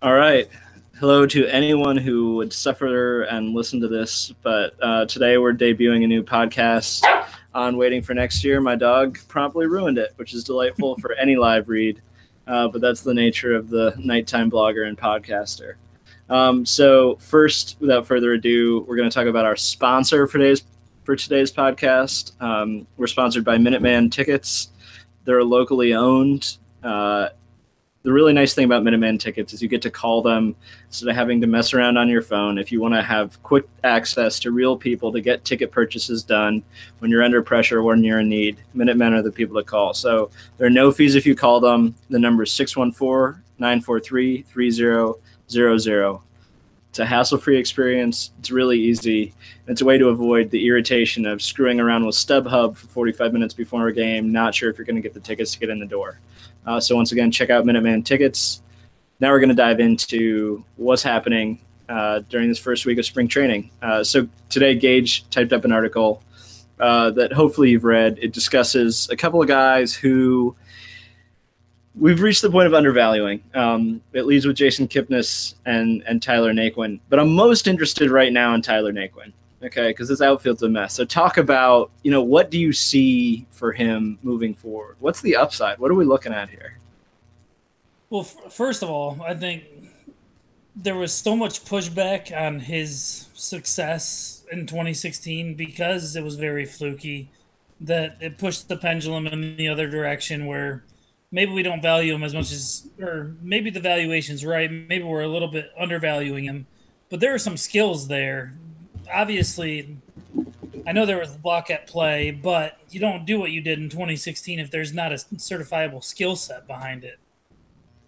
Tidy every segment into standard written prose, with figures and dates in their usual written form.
All right. Hello to anyone who would suffer and listen to this. But today we're debuting a new podcast on Waiting for Next Year. My dog promptly ruined it, which is delightful for any live read. But that's the nature of the nighttime blogger and podcaster. So first, without further ado, we're going to talk about our sponsor for today's podcast. We're sponsored by Minuteman Tickets. They're locally owned. The really nice thing about Minuteman Tickets is you get to call them instead of having to mess around on your phone. If you want to have quick access to real people to get ticket purchases done when you're under pressure or when you're in need, Minutemen are the people to call. So there are no fees if you call them. The number is 614-943-3000. It's a hassle-free experience. It's really easy. It's a way to avoid the irritation of screwing around with StubHub for 45 minutes before a game, not sure if you're going to get the tickets to get in the door. So once again, check out Minuteman Tickets. Now we're going to dive into what's happening during this first week of spring training. So today, Gage typed up an article that hopefully you've read. It discusses a couple of guys who we've reached the point of undervaluing. It leads with Jason Kipnis and Tyler Naquin. But I'm most interested right now in Tyler Naquin, okay, because this outfield's a mess. So talk about, what do you see for him moving forward? What's the upside? What are we looking at here? Well, first of all, I think there was so much pushback on his success in 2016 because it was very fluky that it pushed the pendulum in the other direction where maybe we don't value him as much as, or maybe the valuation's right. Maybe we're a little bit undervaluing him, but there are some skills there. Obviously, I know there was a block at play, but you don't do what you did in 2016 if there's not a certifiable skill set behind it.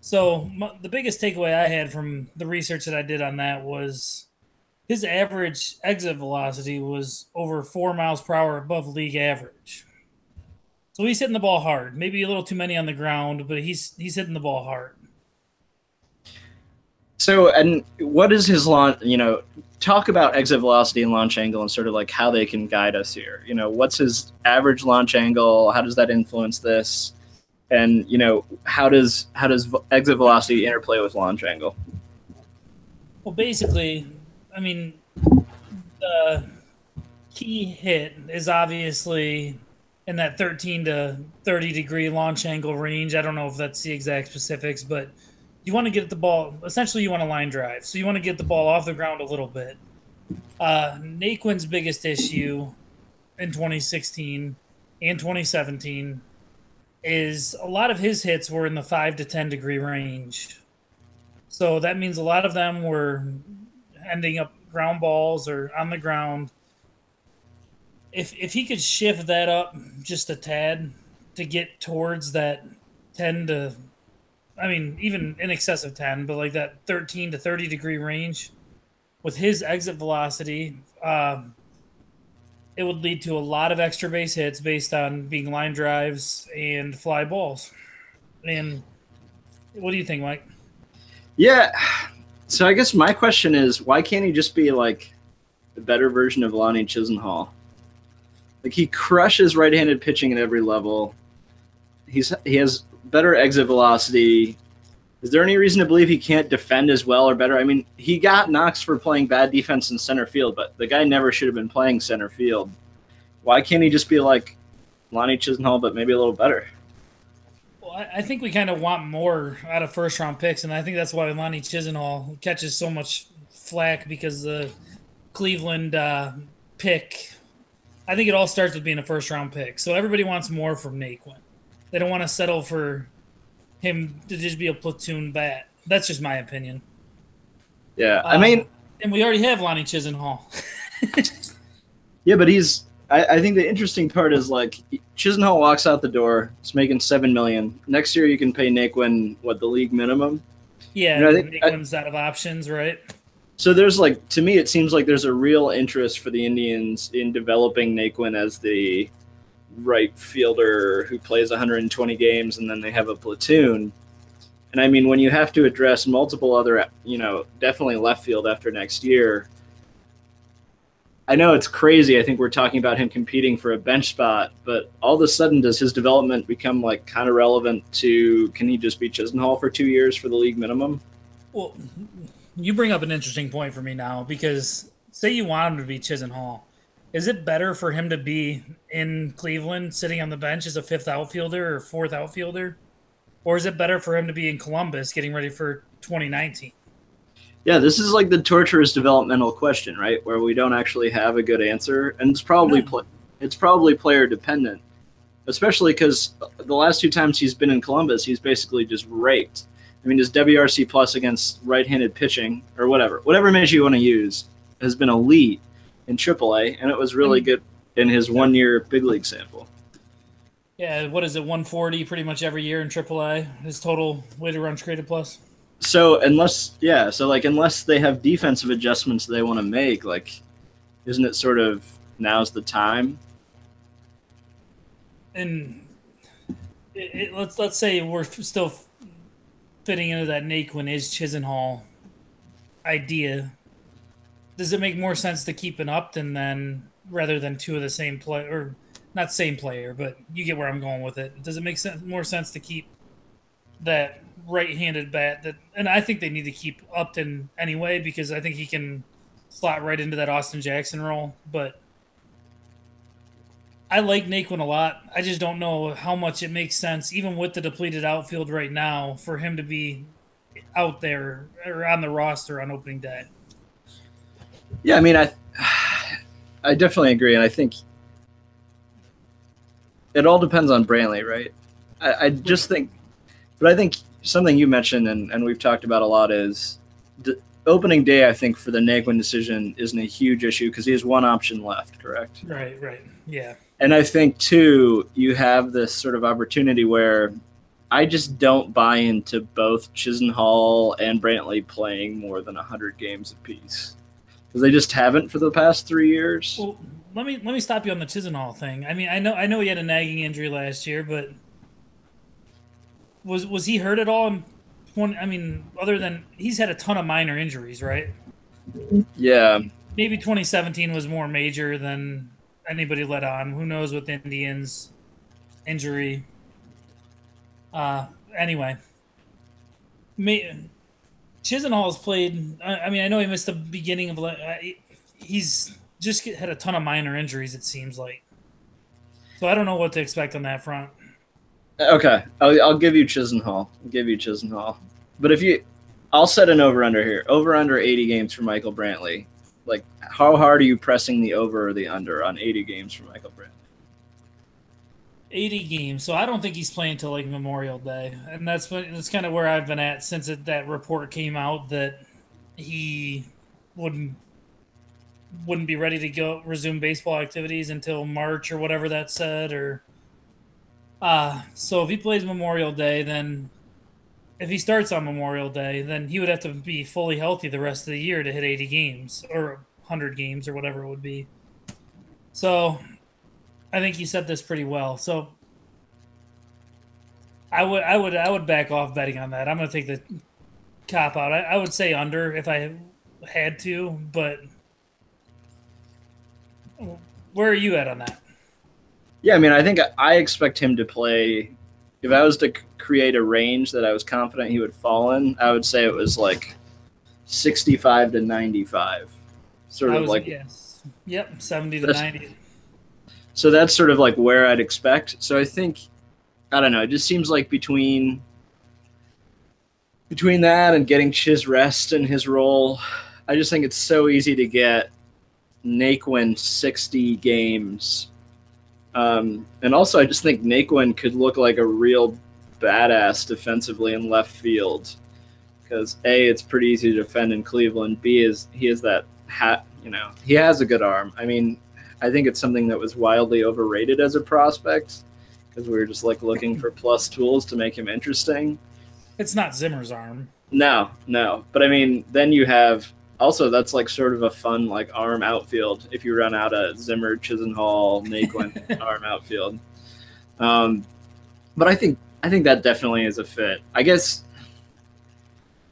So the biggest takeaway I had from the research that I did on that was his average exit velocity was over 4 miles per hour above league average. So he's hitting the ball hard. Maybe a little too many on the ground, but he's hitting the ball hard. So, and what is his launch, talk about exit velocity and launch angle and sort of like how they can guide us here. What's his average launch angle? How does that influence this? And, how does exit velocity interplay with launch angle? Well, basically, the key hit is obviously in that 13 to 30 degree launch angle range. I don't know if that's the exact specifics, but you want to get the ball, essentially you want to line drive. So you want to get the ball off the ground a little bit. Naquin's biggest issue in 2016 and 2017 is a lot of his hits were in the 5 to 10 degree range. So that means a lot of them were ending up ground balls or on the ground. If he could shift that up just a tad to get towards that 10 to, even in excess of 10, but like that 13 to 30 degree range with his exit velocity, it would lead to a lot of extra base hits based on being line drives and fly balls. And what do you think, Mike? Yeah. So I guess my question is, why can't he just be like the better version of Lonnie Chisenhall? Like, he crushes right-handed pitching at every level. He has better exit velocity. Is there any reason to believe he can't defend as well or better? He got knocks for playing bad defense in center field, but the guy never should have been playing center field. Why can't he just be like Lonnie Chisenhall, but maybe a little better? Well, I think we kind of want more out of first-round picks, and I think that's why Lonnie Chisenhall catches so much flack because the Cleveland pick – I think it all starts with being a first-round pick. So everybody wants more from Naquin. They don't want to settle for him to just be a platoon bat. That's just my opinion. Yeah, and we already have Lonnie Chisenhall. Yeah, but I think the interesting part is, like, Chisenhall walks out the door. He's making $7 million. Next year you can pay Naquin, the league minimum? Yeah, Naquin's out of options, right? So there's to me, it seems like there's a real interest for the Indians in developing Naquin as the right fielder who plays 120 games and then they have a platoon. And when you have to address multiple other, definitely left field after next year, I know it's crazy. I think we're talking about him competing for a bench spot, but all of a sudden does his development become kind of relevant to, can he just be Chisenhall for 2 years for the league minimum? Well, you bring up an interesting point for me now because say you want him to be Chisenhall. Is it better for him to be in Cleveland sitting on the bench as a fifth outfielder or fourth outfielder? Or is it better for him to be in Columbus getting ready for 2019? Yeah, this is like the torturous developmental question, right? Where we don't actually have a good answer, and it's probably player dependent, especially because the last two times he's been in Columbus, he's basically just raked. I mean, his WRC plus against right-handed pitching or whatever measure you want to use, has been elite in AAA, and it was really good in his 1 year big league sample. Yeah, what is it, 140 pretty much every year in AAA? His total weighted runs created plus? So unless they have defensive adjustments they want to make, like, isn't it sort of now's the time? And let's say we're still fitting into that Naquin is Chisenhall idea. Does it make more sense to keep an Upton then rather than two of the same player, or not same player, but you get where I'm going with it? Does it make more sense to keep that right-handed bat and I think they need to keep Upton anyway because I think he can slot right into that Austin Jackson role, but I like Naquin a lot. I just don't know how much it makes sense, even with the depleted outfield right now, for him to be out there or on the roster on opening day. Yeah, I mean, I definitely agree, and I think it all depends on Brantley, right? I just think, but I think something you mentioned and we've talked about a lot is the opening day. I think for the Naquin decision isn't a huge issue because he has one option left, correct? Right, yeah. And I think, too, you have this sort of opportunity where I just don't buy into both Chisenhall and Brantley playing more than 100 games apiece because they just haven't for the past 3 years. Well, let me stop you on the Chisenhall thing. I mean, I know he had a nagging injury last year, but was he hurt at all? Other than he's had a ton of minor injuries, right? Yeah. Maybe 2017 was more major than anybody let on. Who knows with Indians injury? Anyway, Chisenhall's played. I mean, I know he missed the beginning of. He's just had a ton of minor injuries. It seems like. So I don't know what to expect on that front. Okay, I'll give you Chisenhall. But I'll set an over/under here. Over/under 80 games for Michael Brantley. Like, how hard are you pressing the over or the under on 80 games for Michael Brantley? 80 games. So I don't think he's playing till like Memorial Day, and that's kind of where I've been at since that report came out that he wouldn't be ready to resume baseball activities until March or whatever that said. Or so if he plays Memorial Day, then if he starts on Memorial Day, then he would have to be fully healthy the rest of the year to hit 80 games or 100 games or whatever it would be. So I think you said this pretty well. So I would back off betting on that. I'm going to take the cop out. I would say under if I had to, but where are you at on that? Yeah, I mean, I think I expect him to play. If I was to create a range that I was confident he would fall in, I would say it was like 65 to 95. Yes. Yep, 70 to 90. So that's sort of like where I'd expect. So I think, I don't know, it just seems like between that and getting Chiz rest in his role, I just think it's so easy to get Naquin 60 games. And also I just think Naquin could look like a real badass defensively in left field because A, it's pretty easy to defend in Cleveland. B, he has that he has a good arm. I mean, I think it's something that was wildly overrated as a prospect because we were just like looking for plus tools to make him interesting. It's not Zimmer's arm. No. But I mean, then you have also that's like sort of a fun like arm outfield if you run out of Zimmer, Chisenhall, Naquin arm outfield. But I think that definitely is a fit. I guess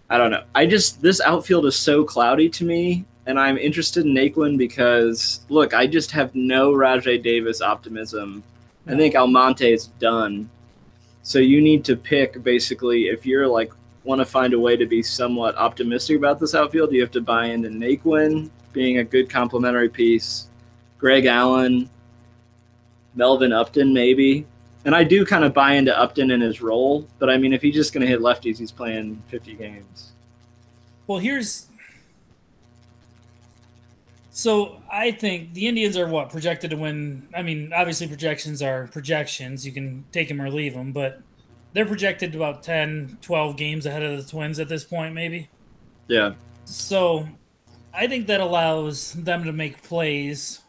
I don't know. This outfield is so cloudy to me. And I'm interested in Naquin because, look, I just have no Rajai Davis optimism. I think Almonte is done. So you need to pick, basically, if you're like want to find a way to be somewhat optimistic about this outfield, you have to buy into Naquin being a good complementary piece, Greg Allen, Melvin Upton maybe. And I do kind of buy into Upton in his role, but I mean, if he's just going to hit lefties, he's playing 50 games. Well, so I think the Indians are projected to win. I mean, obviously projections are projections. You can take them or leave them, but they're projected about 10, 12 games ahead of the Twins at this point, maybe. Yeah. So I think that allows them to make plays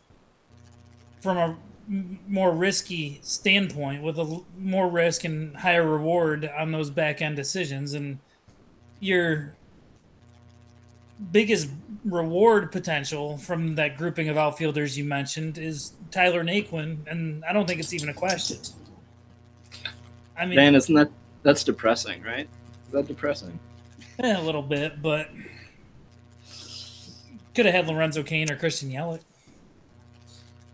from a more risky standpoint with more risk and higher reward on those back end decisions. And your biggest reward potential from that grouping of outfielders you mentioned is Tyler Naquin, and I don't think it's even a question. I mean, man, that's depressing, right? Is that depressing? A little bit, but could have had Lorenzo Cain or Christian Yelich.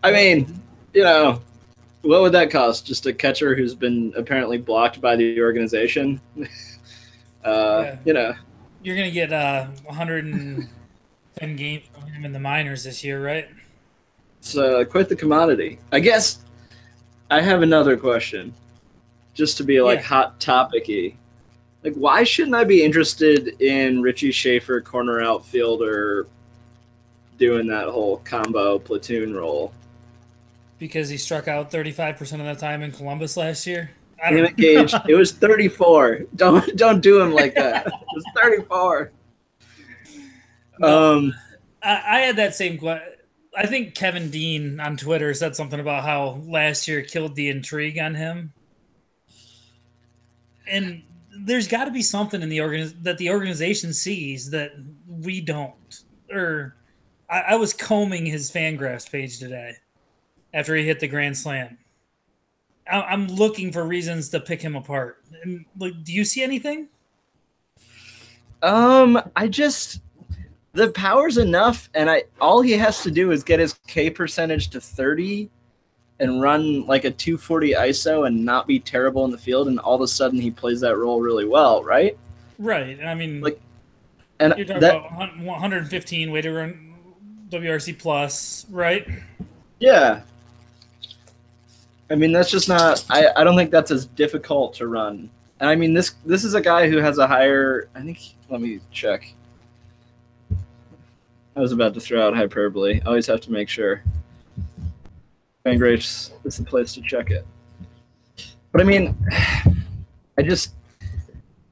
I mean, you know, what would that cost? Just a catcher who's been apparently blocked by the organization. Yeah. You know, you're gonna get 110 games from him in the minors this year, right? It's quite the commodity. I guess I have another question, just to be like hot topic-y. Like, why shouldn't I be interested in Richie Schaefer, corner outfielder, doing that whole combo platoon role? Because he struck out 35% of the time in Columbus last year. Damn it, Gage. It was 34. Don't do him like that. It was 34. No, I had that same question. I think Kevin Dean on Twitter said something about how last year killed the intrigue on him. And there's got to be something in that the organization sees that we don't. Or I was combing his Fangraphs page today after he hit the grand slam. I'm looking for reasons to pick him apart. And like, do you see anything? The power's enough, and all he has to do is get his K percentage to 30 and run like a 240 ISO and not be terrible in the field, and all of a sudden he plays that role really well, right? Right. I mean, like, and you're talking about 115 way to run WRC plus, right? Yeah. I mean, that's just not. I don't think that's as difficult to run. And I mean, this is a guy who has a higher. I think. Let me check. I was about to throw out hyperbole. Always have to make sure. Fangraphs is the place to check it. But I mean, I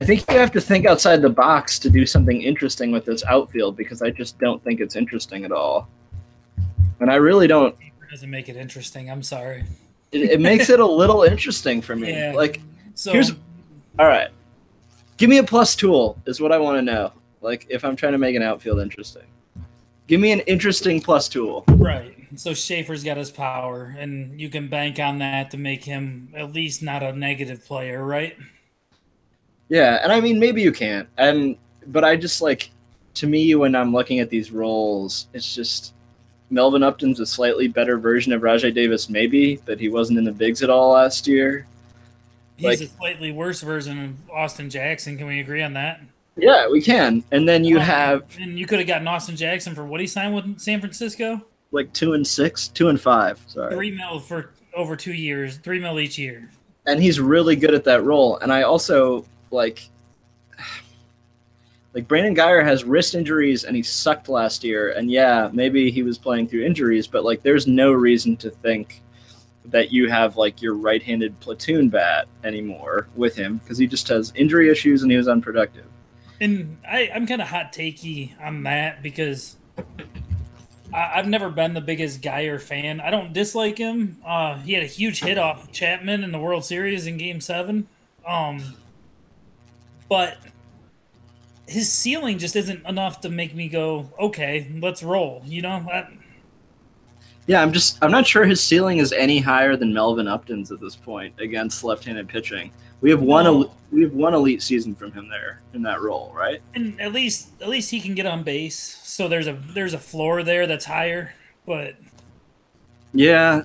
think you have to think outside the box to do something interesting with this outfield, because I just don't think it's interesting at all. And I really don't. It doesn't make it interesting. I'm sorry. It makes it a little interesting for me. Yeah. Like, so all right. Give me a plus tool is what I want to know. Like, if I'm trying to make an outfield interesting. Give me an interesting plus tool. Right. So Schaefer's got his power, and you can bank on that to make him at least not a negative player, right? Yeah, and I mean, maybe you can't. But I just, like, to me, when I'm looking at these roles, it's just Melvin Upton's a slightly better version of Rajai Davis, maybe, but he wasn't in the bigs at all last year. He's a slightly worse version of Austin Jackson. Can we agree on that? Yeah, we can. And then you have... And you could have gotten Austin Jackson for what he signed with San Francisco? Like 2 and 6? 2 and 5, sorry. $3 million for over 2 years. $3 million each year. And he's really good at that role. And I also, like Brandon Guyer has wrist injuries, and he sucked last year. And yeah, maybe he was playing through injuries, but like, there's no reason to think that you have like your right-handed platoon bat anymore with him, because he just has injury issues and he was unproductive. And I'm kind of hot takey on that, because I've never been the biggest Guyer fan. I don't dislike him. He had a huge hit off Chapman in the World Series in Game 7. But his ceiling just isn't enough to make me go, okay, let's roll. You know? Yeah, I'm not sure his ceiling is any higher than Melvin Upton's at this point against left-handed pitching. We have one elite season from him there in that role, right? And at least he can get on base. So there's a floor there that's higher, but yeah,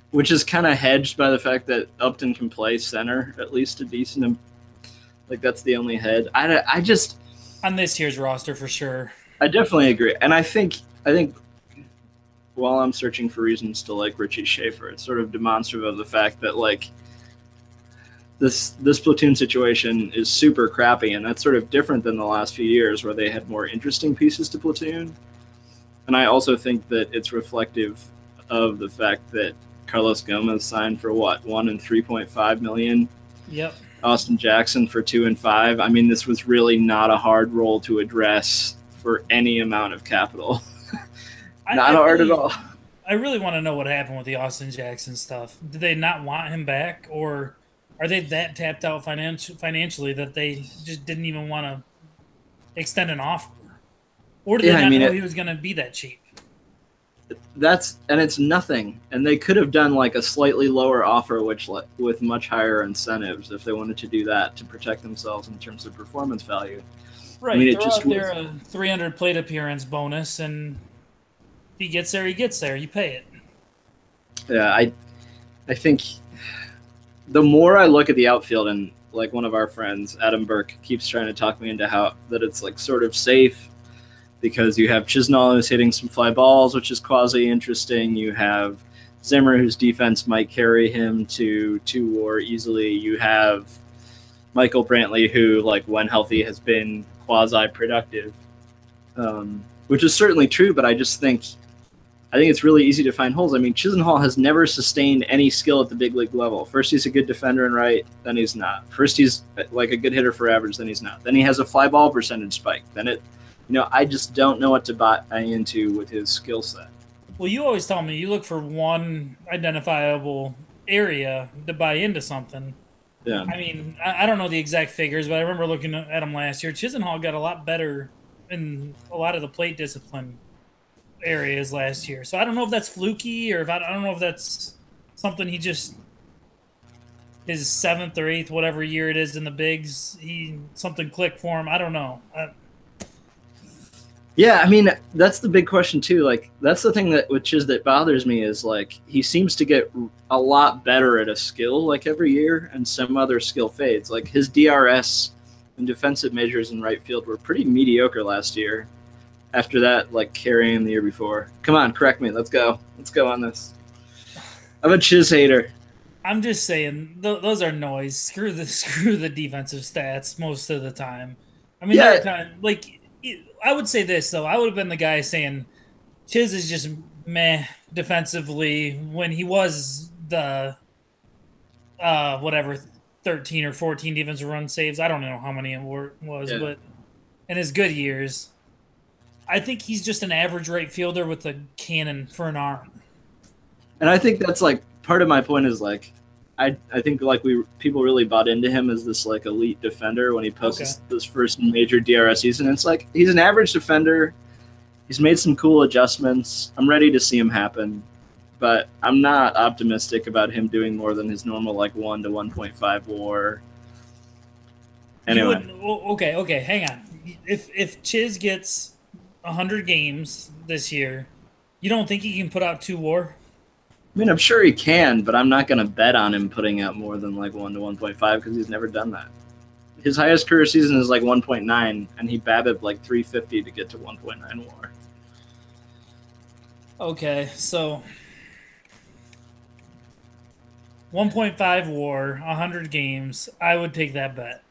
which is kind of hedged by the fact that Upton can play center at least a decent Like that's the only head. I just On this year's roster for sure. I definitely agree, and I think while I'm searching for reasons to like Richie Schaefer, it's sort of demonstrative of the fact that like this platoon situation is super crappy, and that's sort of different than the last few years where they had more interesting pieces to platoon. And I also think that it's reflective of the fact that Carlos Gomez signed for what, 1 and 3.5 million. Yep. Austin Jackson for 2 and 5. I mean, this was really not a hard role to address for any amount of capital. Not hard at all. I really want to know what happened with the Austin Jackson stuff. Did they not want him back, or are they that tapped out financially that they just didn't even want to extend an offer? Or did they not know he was going to be that cheap? It's nothing. And they could have done like a slightly lower offer, which with much higher incentives if they wanted to do that to protect themselves in terms of performance value. Right. I mean, throw out there a 300 plate appearance bonus, and if he gets there, he gets there. You pay it. Yeah, I think the more I look at the outfield, and like one of our friends, Adam Burke, keeps trying to talk me into how that it's like sort of safe because you have Chisnall who's hitting some fly balls, which is quasi interesting. You have Zimmer, whose defense might carry him to 2 WAR easily. You have Michael Brantley, who, like, when healthy, has been quasi productive, which is certainly true. But I think it's really easy to find holes. I mean, Chisenhall has never sustained any skill at the big league level. First, he's a good defender in right, then he's not. First, he's like a good hitter for average, then he's not. Then he has a fly ball percentage spike. Then I just don't know what to buy into with his skill set. Well, you always tell me you look for one identifiable area to buy into something. Yeah. I mean, I don't know the exact figures, but I remember looking at him last year. Chisenhall got a lot better in a lot of the plate discipline areas last year. So I don't know if that's fluky or if I don't know if that's something he just his 7th or 8th, whatever year it is in the bigs, something clicked for him. I don't know. Yeah, I mean, that's the big question too. Like, that's the thing that bothers me is like he seems to get a lot better at a skill like every year, and some other skill fades. Like his DRS and defensive measures in right field were pretty mediocre last year. After that, like carrying the year before. Come on, correct me. Let's go on this. I'm a Chiz hater. I'm just saying those are noise. Screw the defensive stats most of the time. I mean, there are times like. I would say this, though. I would have been the guy saying Chiz is just meh defensively when he was the, 13 or 14 defensive run saves. I don't know how many it was, but in his good years, I think he's just an average right fielder with a cannon for an arm. And I think that's, like, part of my point is, like, I think like people really bought into him as this like elite defender when he posts this first major DRS season. It's like he's an average defender. He's made some cool adjustments. I'm ready to see him happen, but I'm not optimistic about him doing more than his normal like 1 to 1.5 WAR. Anyway, okay, hang on. If Chiz gets 100 games this year, you don't think he can put out 2 WAR? I mean, I'm sure he can, but I'm not going to bet on him putting out more than like 1 to 1.5 because he's never done that. His highest career season is like 1.9, and he BABIP'd like 350 to get to 1.9 WAR. Okay, so 1.5 WAR, 100 games. I would take that bet.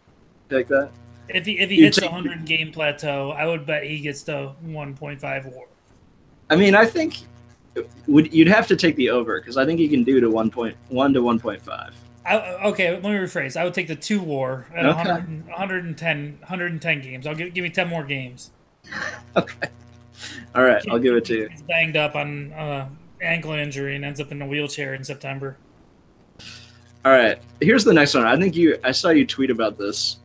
Take that? If he hits a 100 game plateau, I would bet he gets to 1.5 WAR. I mean, I think you'd have to take the over because I think he can do to 1.1 to 1.5. Okay, let me rephrase. I would take the 2 WAR at 110 games. Give me 10 more games. Okay. All right, I'll give it to you. He's banged up on ankle injury and ends up in a wheelchair in September. All right, here's the next one. I saw you tweet about this,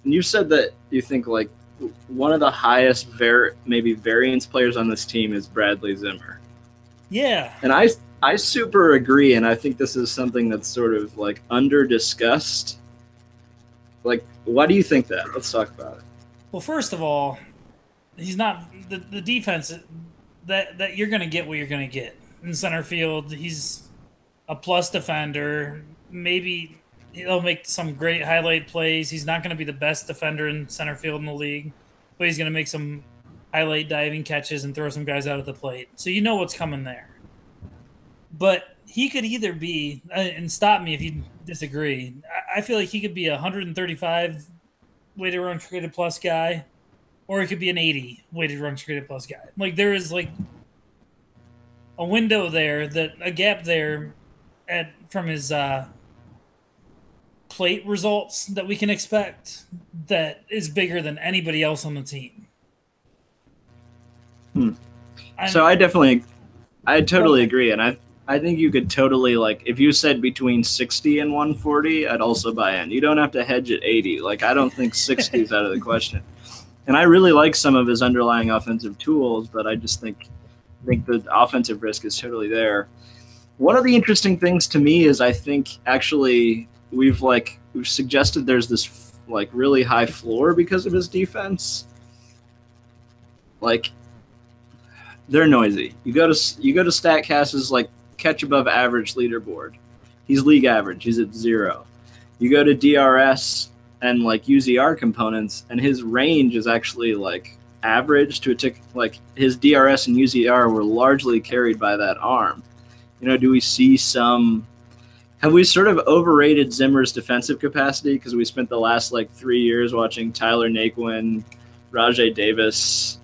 and you said that you think like one of the highest maybe variance players on this team is Bradley Zimmer. Yeah. And I super agree, and I think this is something that's sort of like under discussed. Like, why do you think that? Let's talk about it. Well, first of all, he's not the defense that you're going to get what you're going to get in center field. He's a plus defender. Maybe He'll make some great highlight plays. He's not going to be the best defender in center field in the league, but he's going to make some highlight diving catches and throw some guys out at the plate. So you know what's coming there. But he could either be, and stop me if you disagree, I feel like he could be a 135 weighted runs created plus guy, or he could be an 80 weighted runs created plus guy. Like there is like a window there, a gap there from his plate results that we can expect that is bigger than anybody else on the team. So I totally agree, and I think you could totally, like, if you said between 60 and 140, I'd also buy in. You don't have to hedge at 80. Like, I don't think 60 is out of the question. And I really like some of his underlying offensive tools, but I just think the offensive risk is totally there. One of the interesting things to me is I think actually we've suggested there's this like really high floor because of his defense. Like, they're noisy. You go to StatCast's like catch above average leaderboard. He's league average. He's at 0. You go to DRS and like UZR components, and his range is actually like average to a tick. Like his DRS and UZR were largely carried by that arm. You know, do we see some? Have we sort of overrated Zimmer's defensive capacity because we spent the last like 3 years watching Tyler Naquin, Rajai Davis,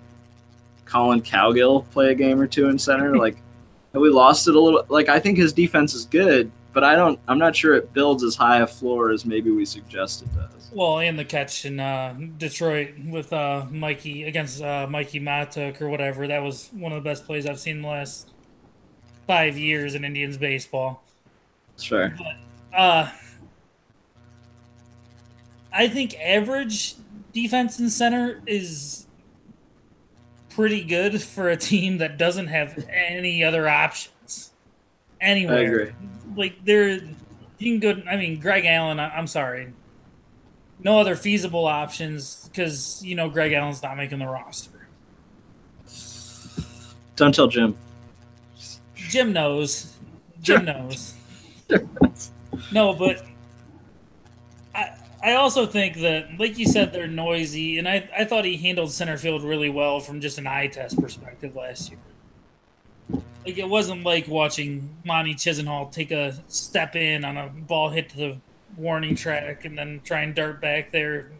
Colin Cowgill play a game or two in center? Like, have we lost it a little? Like, I think his defense is good, but I'm not sure it builds as high a floor as maybe we suggest it does. Well, and the catch in Detroit with Mikey against Mikey Matuk or whatever, that was one of the best plays I've seen in the last 5 years in Indians baseball. Sure. But, I think average defense in center is pretty good for a team that doesn't have any other options anywhere. I agree. Like you can go. I mean, Greg Allen. I'm sorry, no other feasible options because Greg Allen's not making the roster. Don't tell Jim. Jim knows. Jim knows. No, but I also think that, like you said, they're noisy, and I thought he handled center field really well from just an eye test perspective last year. Like, it wasn't like watching Monty Chisenhall take a step in on a ball hit to the warning track and then try and dart back there.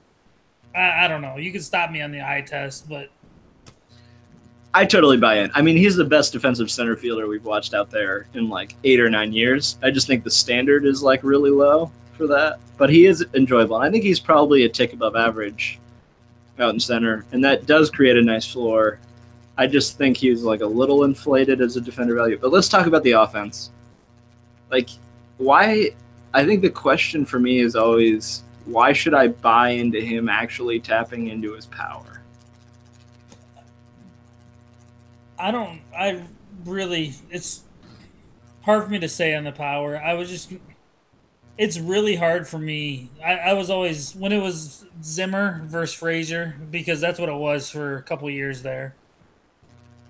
I don't know. You can stop me on the eye test, but I totally buy in. I mean, he's the best defensive center fielder we've watched out there in like 8 or 9 years. I just think the standard is like really low for that, but he is enjoyable. And I think he's probably a tick above average out in center, and that does create a nice floor. I just think he's like a little inflated as a defender value. But let's talk about the offense. Like, why? I think the question for me is always, why should I buy into him actually tapping into his power? It's hard for me to say on the power. It's really hard for me. I was always, when it was Zimmer versus Frazier, because that's what it was for a couple of years there,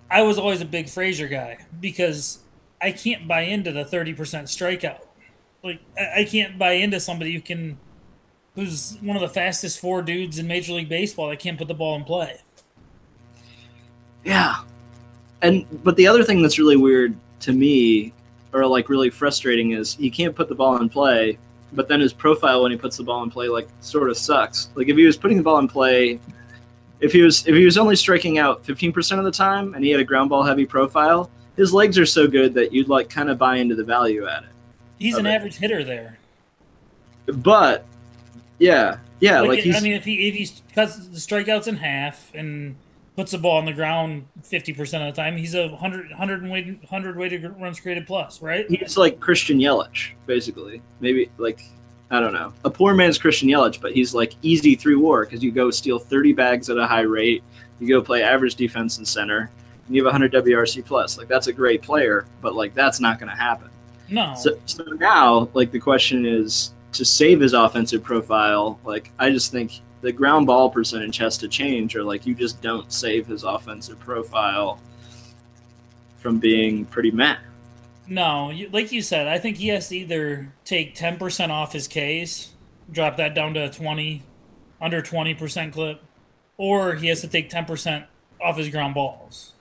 I was always a big Frazier guy because I can't buy into the 30% strikeout. Like, I can't buy into somebody who's one of the fastest 4 dudes in Major League Baseball that can't put the ball in play. Yeah. But the other thing that's really weird to me, or like really frustrating, is he can't put the ball in play, but then his profile when he puts the ball in play like sort of sucks. Like, if he was putting the ball in play, if he was only striking out 15% of the time and he had a ground ball heavy profile, his legs are so good that you'd like kind of buy into the value at it. He's an average hitter there. But yeah, like I mean, if he cuts the strikeouts in half and puts the ball on the ground 50% of the time, he's a 100 weighted runs created plus, right? He's like Christian Yelich, basically. Maybe, like, I don't know. A poor man's Christian Yelich, but he's like easy through WAR because you go steal 30 bags at a high rate, you go play average defense in center, and you have 100 WRC plus. Like, that's a great player, but like that's not going to happen. No. So now, like, the question is to save his offensive profile. Like, I just think the ground ball percentage has to change, or like you just don't save his offensive profile from being pretty meh. No, like you said, I think he has to either take 10% off his Ks, drop that down to 20, under 20% clip, or he has to take 10% off his ground balls.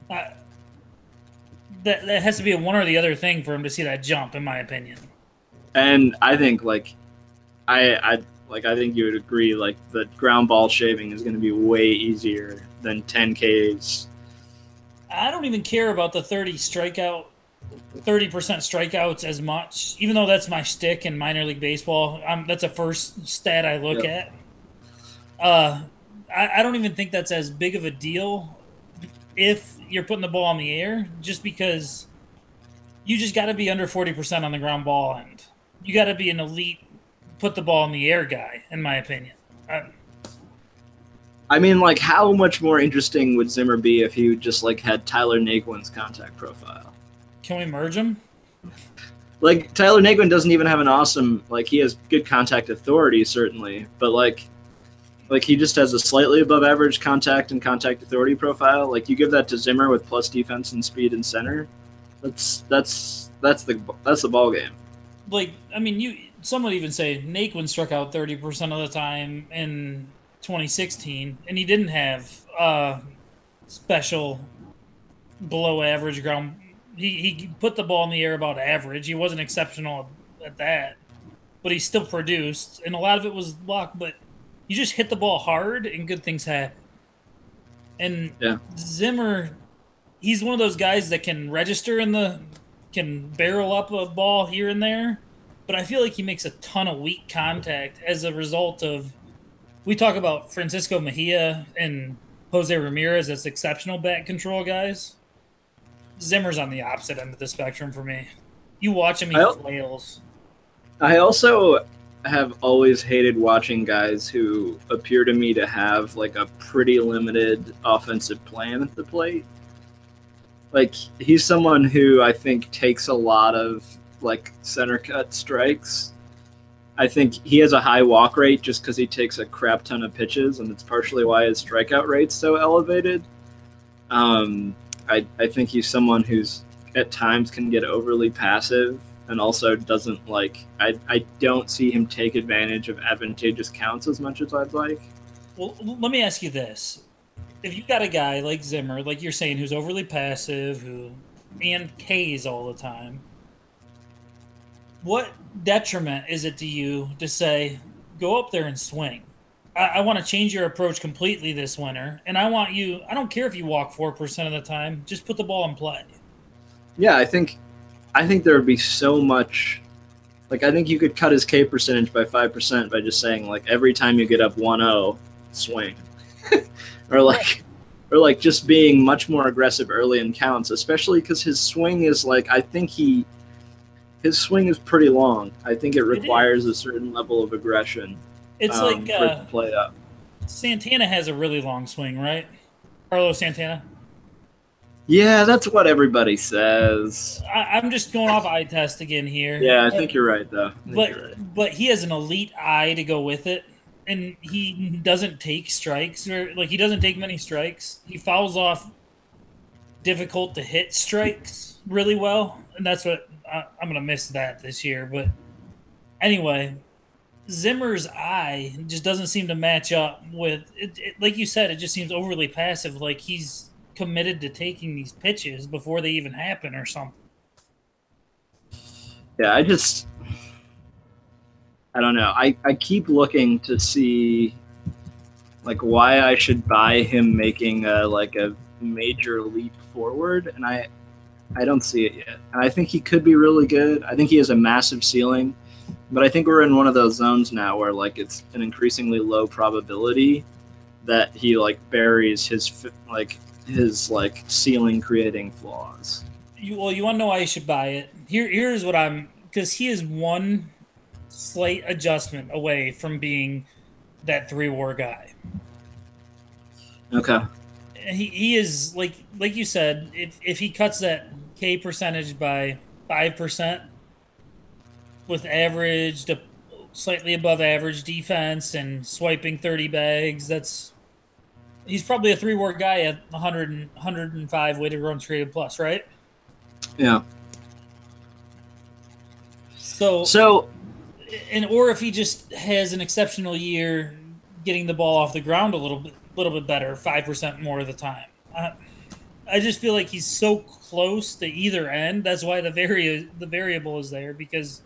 Uh, that has to be a one or the other thing for him to see that jump, in my opinion. And I think I think you would agree like the ground ball shaving is going to be way easier than 10Ks. I don't even care about the 30% strikeouts as much, even though that's my shtick in minor league baseball. That's a first stat I look at. I don't even think that's as big of a deal if you're putting the ball in the air, just because you just got to be under 40% on the ground ball, and you got to be an elite put the ball in the air guy, in my opinion. I mean, like, how much more interesting would Zimmer be if he just like had Tyler Naquin's contact profile? Can we merge them? Like, Tyler Naquin doesn't even have an awesome, like, he has good contact authority certainly, but like he just has a slightly above average contact and contact authority profile. Like, you give that to Zimmer with plus defense and speed and center. That's the ball game. Like, I mean, some would even say Naquin struck out 30% of the time in 2016, and he didn't have special below average ground. He put the ball in the air about average. He wasn't exceptional at that, but he still produced, and a lot of it was luck. But you just hit the ball hard, and good things happen. And Zimmer, he's one of those guys that can register can barrel up a ball here and there, but I feel like he makes a ton of weak contact as a result of. We talk about Francisco Mejia and Jose Ramirez as exceptional bat control guys. Zimmer's on the opposite end of the spectrum for me. You watch him, he flails. I also have always hated watching guys who appear to me to have like a pretty limited offensive plan at the plate. Like, he's someone who I think takes a lot of like center cut strikes. I think he has a high walk rate just because he takes a crap ton of pitches, and it's partially why his strikeout rate's so elevated. I think he's someone who's at times can get overly passive and also doesn't like. I don't see him take advantage of advantageous counts as much as I'd like. Well, let me ask you this: if you got a guy like Zimmer, like you're saying, who's overly passive, and K's all the time, what detriment is it to you to say, go up there and swing? I want to change your approach completely this winter, and I don't care if you walk 4% of the time, just put the ball in play. Yeah, I think there would be so much. Like, I think you could cut his K percentage by 5% by just saying, like, every time you get up 1-0, swing. or just being much more aggressive early in counts, especially because his swing is like, his swing is pretty long. I think it requires a certain level of aggression. It's for it to play up. Santana has a really long swing, right? Carlos Santana? Yeah, that's what everybody says. I'm just going off eye test again here. Yeah, I think you're right, though. But he has an elite eye to go with it, and he doesn't take strikes, or like he doesn't take many strikes. He fouls off difficult to hit strikes really well, and that's what I'm gonna miss that this year. But anyway, Zimmer's eye just doesn't seem to match up with it. Like you said, it just seems overly passive. Like he's committed to taking these pitches before they even happen or something. Yeah, I don't know. I keep looking to see like why I should buy him making a major leap forward, and I don't see it yet. And I think he could be really good. I think he has a massive ceiling, but I think we're in one of those zones now where like it's an increasingly low probability that he like buries his ceiling creating flaws. You want to know why you should buy it? Here's what because he is one slight adjustment away from being that 3-WAR guy. Okay. He is like you said, if he cuts that K percentage by 5% with average to slightly above average defense and swiping 30 bags, he's probably a 3-WAR guy at 105 weighted runs created plus, right? Yeah. So, or if he just has an exceptional year getting the ball off the ground a little bit better, 5% more of the time. I just feel like he's so close to either end. That's why the variable is there, because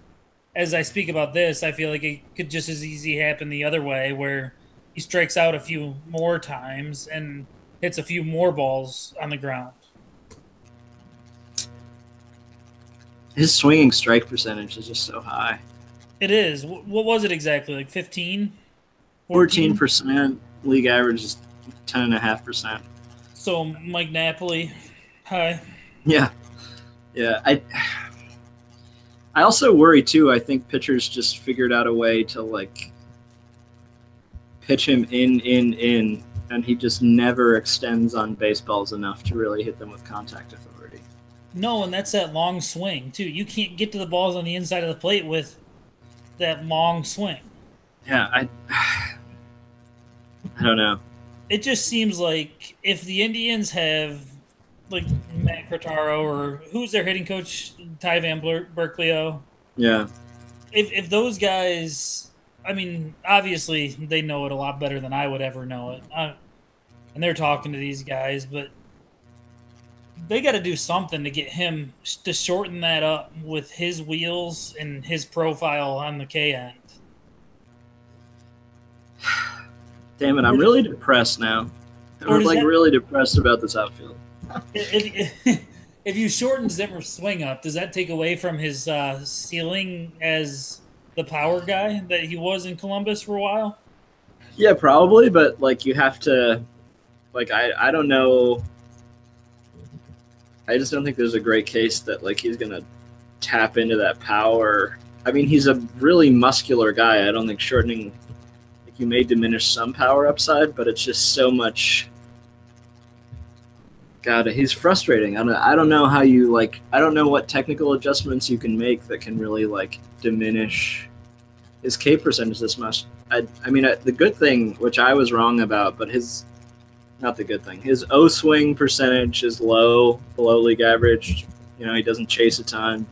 as I speak about this, I feel like it could just as easy happen the other way, where he strikes out a few more times and hits a few more balls on the ground. his swinging strike percentage is just so high. It is. What was it exactly? Like 15? 14%. League average is 10.5%. So Mike Napoli, hi. Yeah. Yeah. I also worry too. I think pitchers just figured out a way to like pitch him in, and he just never extends on baseballs enough to really hit them with contact authority. No, and that's that long swing too. You can't get to the balls on the inside of the plate with that long swing. Yeah, I don't know. It just seems like if the Indians have like Matt Crotaro or who's their hitting coach, Ty Van Berkeley. Yeah. If those guys, I mean, obviously they know it a lot better than I would ever know it, and they're talking to these guys, but they got to do something to get him to shorten that up with his wheels and his profile on the K end. Damn it, I'm really depressed now. I'm like really depressed about this outfield. If you shorten Zimmer's swing up, does that take away from his ceiling as the power guy that he was in Columbus for a while? Yeah, probably, but like you have to, like I don't know. I just don't think there's a great case that like he's gonna tap into that power. I mean, he's a really muscular guy. I don't think shortening, like, you may diminish some power upside, but it's just so much. God, he's frustrating. I don't know how you like. I don't know what technical adjustments you can make that can really like diminish his K percentage this much. I mean, the good thing, which I was wrong about, but not the good thing. His O swing percentage is low, below league average. You know, he doesn't chase a ton.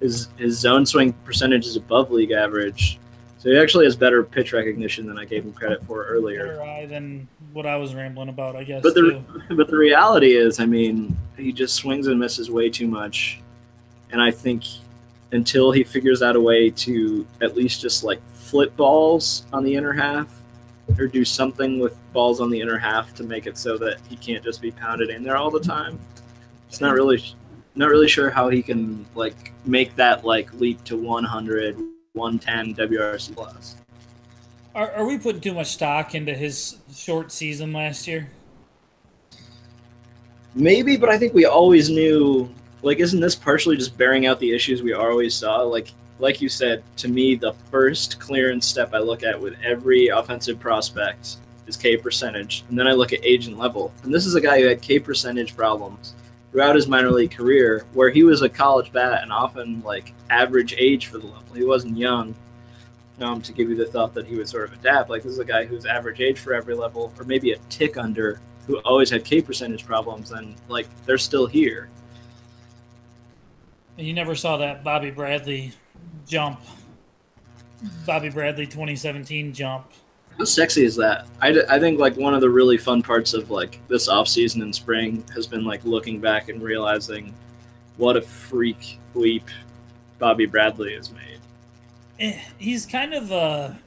His zone swing percentage is above league average. So he actually has better pitch recognition than I gave him credit for earlier. Better eye than what I was rambling about, I guess. But the reality is, I mean, he just swings and misses way too much. And I think until he figures out a way to at least just like flip balls on the inner half, or do something with balls on the inner half to make it so that he can't just be pounded in there all the time. It's not really sure how he can like make that like leap to 100, 110 WRC plus. Are we putting too much stock into his short season last year? Maybe, but I think we always knew. Like, isn't this partially just bearing out the issues we always saw? Like you said, to me, the first clearance step I look at with every offensive prospect is K percentage, and then I look at age and level. And this is a guy who had K percentage problems throughout his minor league career, where he was a college bat and often like average age for the level. He wasn't young. To give you the thought that he would sort of adapt. Like, this is a guy who's average age for every level, or maybe a tick under, who always had K percentage problems, and like they're still here. And you never saw that Bobby Bradley jump. Bobby Bradley 2017 jump. How sexy is that? I think like one of the really fun parts of like this off season in spring has been like looking back and realizing what a freak leap Bobby Bradley has made. He's kind of a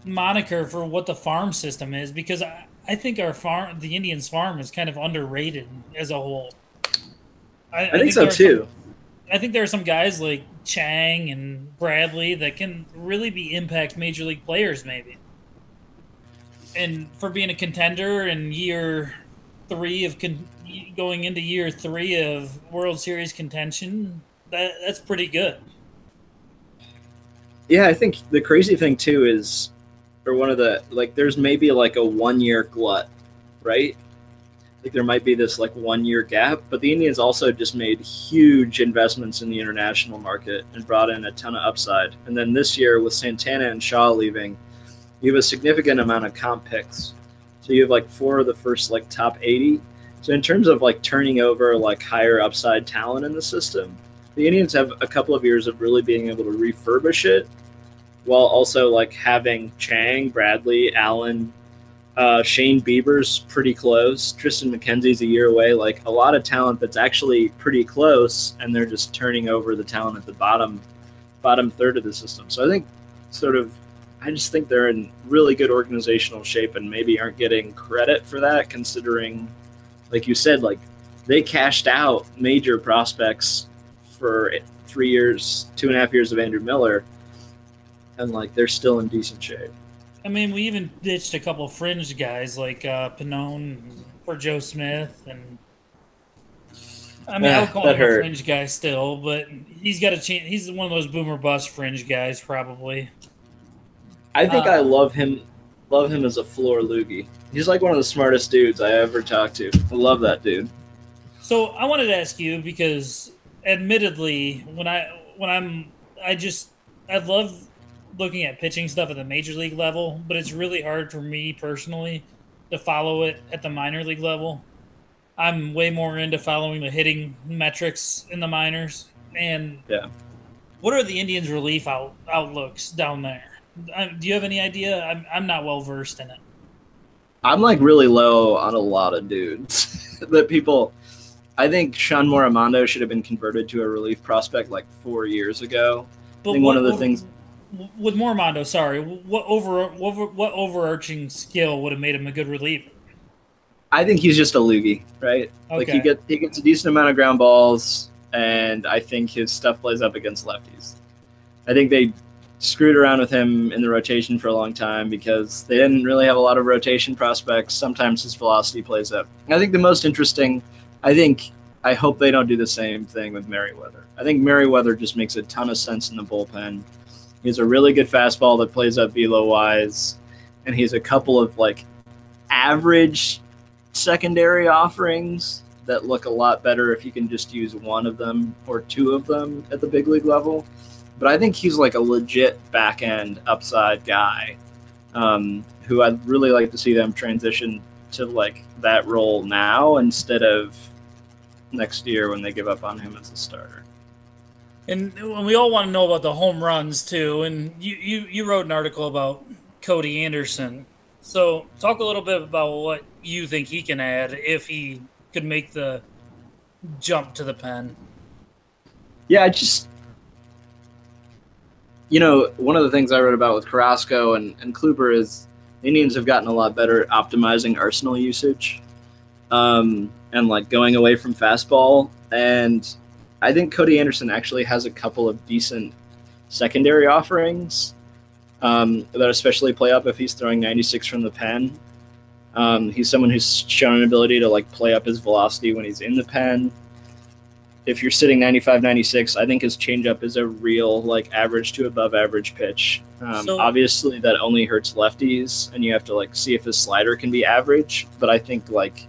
moniker for what the farm system is, because I think the Indians farm is kind of underrated as a whole. I think so too. I think there are some guys like Chang and Bradley that can really be impact major league players, maybe. And for being a contender in year 3 of going into year 3 of World Series contention, that's pretty good. Yeah, I think the crazy thing too is, or one of the, like, there's maybe like a 1-year glut, right? Like there might be this like 1-year gap, but the Indians also just made huge investments in the international market and brought in a ton of upside. And then this year with Santana and Shaw leaving, you have a significant amount of comp picks. So you have like 4 of the first like top 80. So in terms of like turning over like higher upside talent in the system, the Indians have a couple of years of really being able to refurbish it while also like having Chang, Bradley, Allen, Shane Bieber's pretty close. Tristan McKenzie's a year away. Like a lot of talent that's actually pretty close, and they're just turning over the talent at the bottom third of the system. So I think I just think they're in really good organizational shape and maybe aren't getting credit for that, considering, like you said, like they cashed out major prospects for 3 years, 2.5 years of Andrew Miller, and like they're still in decent shape. I mean, we even ditched a couple fringe guys like Pannone for Joe Smith, and I mean, I would call him a fringe guy still, but he's got a chance. He's one of those boomer bust fringe guys, probably. I think I love him as a floor loogie. He's like one of the smartest dudes I ever talked to. I love that dude. So I wanted to ask you because, admittedly, I love looking at pitching stuff at the major league level, but it's really hard for me personally to follow it at the minor league level. I'm way more into following the hitting metrics in the minors. And yeah, what are the Indians' relief outlooks down there? Do you have any idea? I'm not well versed in it. I'm like really low on a lot of dudes that people. I think Sean Moramondo should have been converted to a relief prospect like 4 years ago. But I think one of the things with Moramondo, what overarching skill would have made him a good reliever? I think he's just a loogie, right? Okay. Like he gets a decent amount of ground balls, and I think his stuff plays up against lefties. I think they screwed around with him in the rotation for a long time because they didn't really have a lot of rotation prospects. Sometimes his velocity plays up. I think the most interesting, I hope they don't do the same thing with Merriweather. I think Merriweather just makes a ton of sense in the bullpen. He has a really good fastball that plays up velo-wise, and he's a couple of like average secondary offerings that look a lot better if you can just use one of them or two of them at the big league level. But I think he's like a legit back-end upside guy who I'd really like to see them transition to like that role now instead of next year when they give up on him as a starter. And we all want to know about the home runs too. And you wrote an article about Cody Anderson. So talk a little bit about what you think he can add if he could make the jump to the pen. Yeah, one of the things I wrote about with Carrasco and Kluber is the Indians have gotten a lot better at optimizing arsenal usage and like going away from fastball. And I think Cody Anderson actually has a couple of decent secondary offerings that especially play up if he's throwing 96 from the pen. He's someone who's shown an ability to like play up his velocity when he's in the pen. If you're sitting 95, 96, I think his changeup is a real like average to above average pitch. Obviously, that only hurts lefties, and you have to like see if his slider can be average. But I think like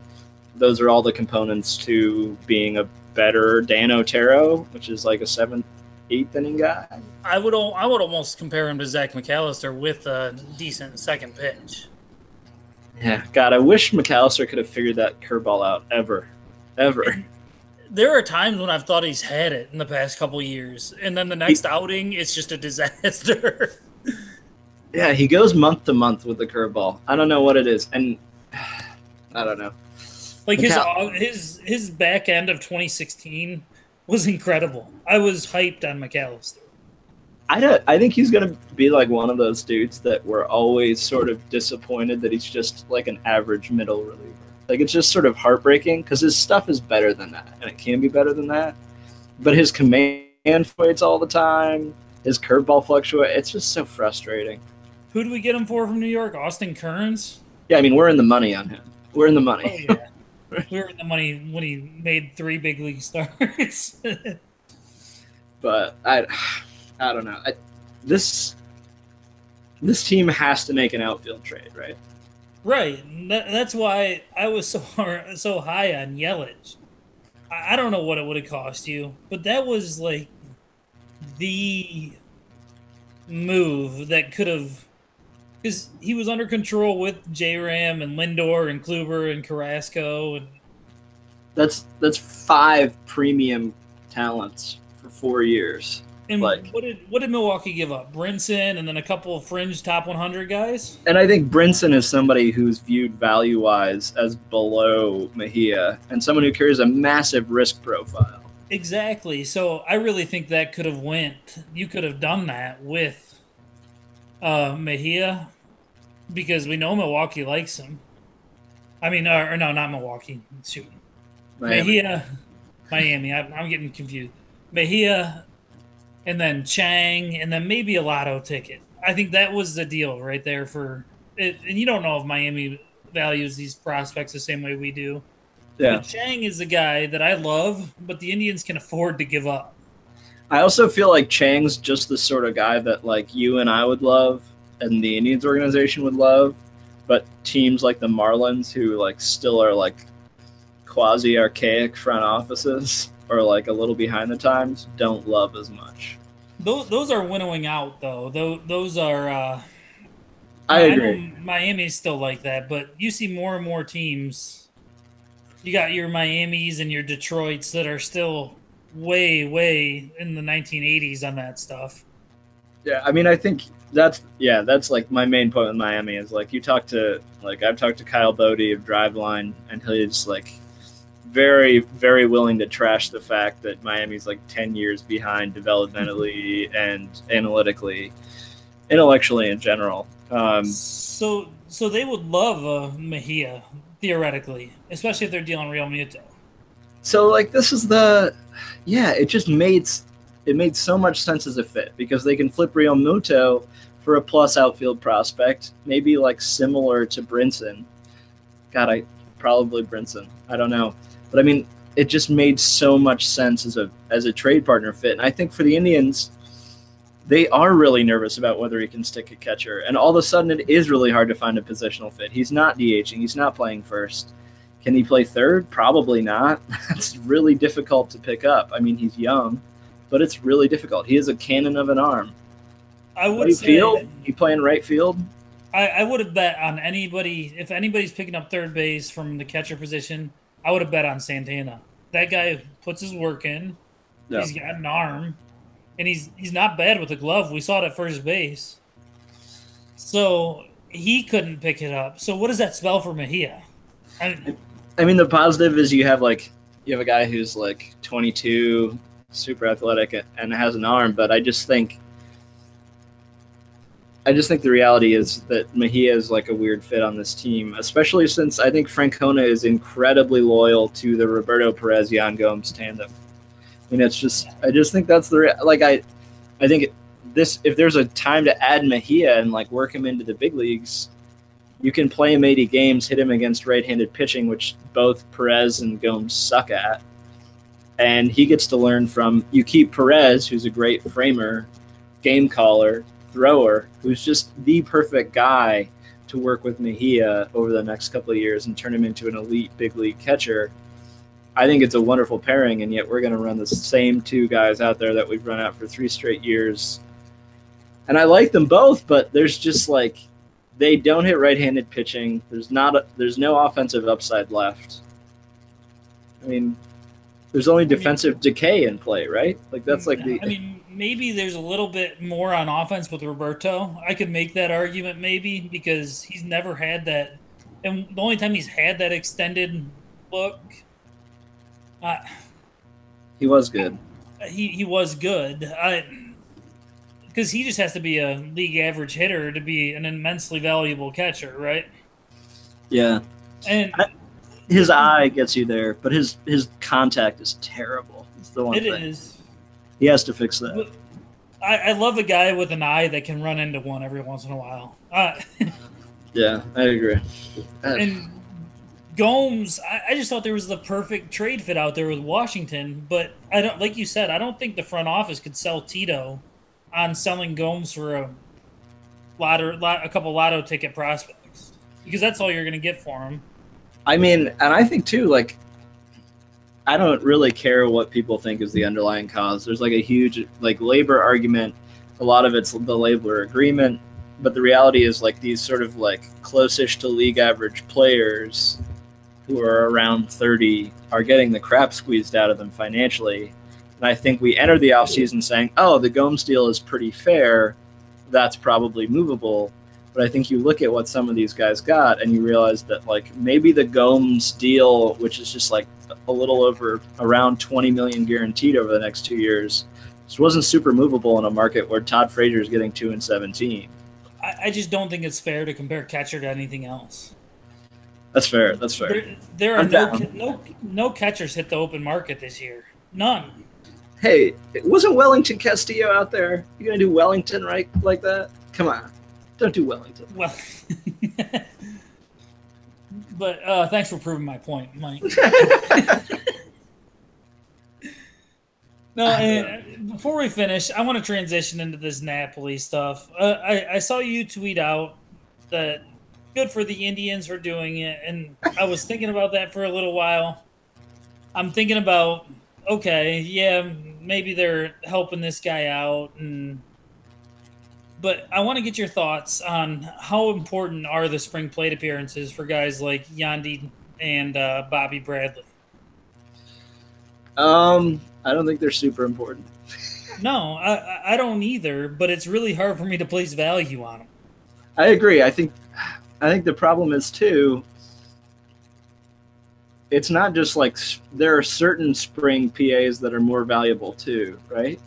those are all the components to being a better Dan Otero, which is like a 7th, 8th inning guy. I would almost compare him to Zach McAllister with a decent second pitch. Yeah, God, I wish McAllister could have figured that curveball out ever. There are times when I've thought he's had it in the past couple years, and then the next outing, it's just a disaster. Yeah, he goes month to month with the curveball. I don't know what it is, and I don't know. Like his back end of 2016 was incredible. I was hyped on McAllister. I think he's going to be like one of those dudes that we're always sort of disappointed that he's just like an average middle reliever. Like, it's just sort of heartbreaking because his stuff is better than that, and it can be better than that. But his command fluctuates all the time. His curveball fluctuates. It's just so frustrating. Who do we get him for from New York? Austin Kearns? Yeah, I mean, we're in the money on him. We're in the money. Oh, yeah. We were in the money when he made 3 big league starts. But I don't know. This team has to make an outfield trade, right? Right. That's why I was so high on Yelich. I don't know what it would have cost you, but that was like the move that could have, because he was under control with J-Ram and Lindor and Kluber and Carrasco, and that's 5 premium talents for 4 years. And Like, what did Milwaukee give up? Brinson and then a couple of fringe top 100 guys? and I think Brinson is somebody who's viewed value-wise as below Mejia and someone who carries a massive risk profile. Exactly. So I really think that could have went. You could have done that with Mejia because we know Milwaukee likes him. I mean, or no, not Milwaukee. Shoot, Mejia, Miami. I'm getting confused. Mejia, and then Chang, and then maybe a lotto ticket. I think that was the deal right there for it. And you don't know if Miami values these prospects the same way we do. Yeah. But Chang is the guy that I love, but the Indians can afford to give up. I also feel like Chang's just the sort of guy that like you and I would love and the Indians organization would love, but teams like the Marlins who like still are like quasi archaic front offices or like a little behind the times don't love as much. Those are winnowing out though. Those are I agree. know Miami's still like that, but you see more and more teams. You got your Miamis and your Detroits that are still way in the 1980s on that stuff. Yeah, I mean, I think that's like my main point with Miami is like I've talked to Kyle Bodie of Driveline, and he's like very, very willing to trash the fact that Miami's like 10 years behind developmentally and analytically, intellectually in general. So they would love Mejia theoretically, especially if they're dealing Real Muto. So like it made so much sense as a fit because they can flip Real Muto for a plus outfield prospect, maybe like similar to Brinson. Probably Brinson. I don't know. But I mean, it just made so much sense as a trade partner fit. And I think for the Indians, they are really nervous about whether he can stick a catcher. And all of a sudden it is really hard to find a positional fit. He's not DHing, he's not playing first. Can he play third? Probably not. It's really difficult to pick up. I mean, he's young, but it's really difficult. He has a cannon of an arm. I would say field? He playing right field? I would have bet on anybody. If anybody's picking up third base from the catcher position, I would have bet on Santana. That guy puts his work in. Yeah. He's got an arm, and he's not bad with a glove. We saw it at first base. So he couldn't pick it up. So what does that spell for Mejia? I mean, the positive is you have a guy who's like 22, super athletic, and has an arm. But I just think the reality is that Mejia is like a weird fit on this team, especially since I think Francona is incredibly loyal to the Roberto Perez Yan Gomes tandem. I mean, I just think that's I think if there's a time to add Mejia and like work him into the big leagues, you can play him 80 games, hit him against right-handed pitching, which both Perez and Gomes suck at, and he gets to learn from. You keep Perez, who's a great framer, game caller, thrower, who's just the perfect guy to work with Mejia over the next couple of years and turn him into an elite big league catcher. I think it's a wonderful pairing, and yet we're going to run the same two guys out there that we've run out for 3 straight years. And I like them both, but there's just like they don't hit right-handed pitching. There's no offensive upside left. I mean, there's only defensive decay in play, right? Like that's like the. I mean, maybe there's a little bit more on offense with Roberto. I could make that argument maybe because he's never had that, and the only time he's had that extended look, he was good. He was good. Because he just has to be a league average hitter to be an immensely valuable catcher, right? Yeah. And his eye gets you there, but his contact is terrible. It's the one thing. It is. He has to fix that. I love a guy with an eye that can run into one every once in a while. Yeah, I agree. And Gomes, I just thought there was the perfect trade fit out there with Washington, but I don't, like you said, I don't think the front office could sell Tito on selling Gomes for a couple lotto ticket prospects because that's all you're going to get for him. I mean, and I think too, like, I don't really care what people think is the underlying cause. There's like a huge like labor argument. A lot of it's the labor agreement, but the reality is like these sort of like close-ish to league average players who are around 30 are getting the crap squeezed out of them financially. And I think we entered the offseason saying, oh, the Gomes deal is pretty fair. That's probably movable. But I think you look at what some of these guys got and you realize that like maybe the Gomes deal, which is just like a little over around 20 million guaranteed over the next 2 years, just wasn't super movable in a market where Todd Frazier is getting 2 and 17. I just don't think it's fair to compare catcher to anything else. That's fair. That's fair. There are no catchers hit the open market this year. None. Hey, wasn't Wellington Castillo out there? You gonna do Wellington right like that? Come on, don't do Wellington. Well, but thanks for proving my point, Mike. No, before we finish, I want to transition into this Napoli stuff. I saw you tweet out that good for the Indians for doing it, and I was thinking about that for a little while. I'm thinking about, okay, yeah, maybe they're helping this guy out, but I want to get your thoughts on how important are the spring plate appearances for guys like Yandy and Bobby Bradley? I don't think they're super important. No, I don't either, but it's really hard for me to place value on them. I agree. I think the problem is too, it's not just like there are certain spring PAs that are more valuable too, right?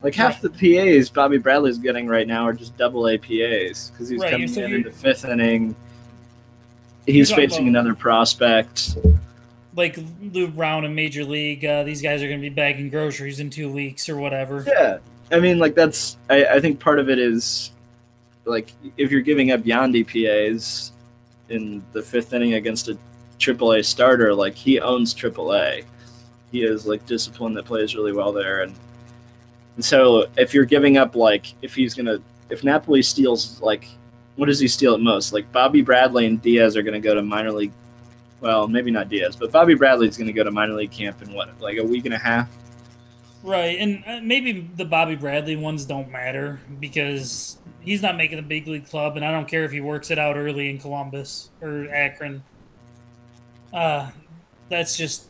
Like half the PAs Bobby Bradley's getting right now are just AA PAs because he's coming in the 5th inning. He's facing another prospect. Like Lou Brown in Major League, these guys are going to be bagging groceries in 2 weeks or whatever. Yeah. I mean, like that's – I think part of it is like if you're giving up Yandy PAs in the 5th inning against a AAA starter, like he owns AAA. He is like discipline that plays really well there. And so if you're giving up like if Napoli steals like what does he steal at most? Like Bobby Bradley and Diaz are going to go to minor league. Well, maybe not Diaz, but Bobby Bradley's going to go to minor league camp in what, like a week and a half? Right, and maybe the Bobby Bradley ones don't matter because he's not making the big league club, and I don't care if he works it out early in Columbus or Akron. That's just,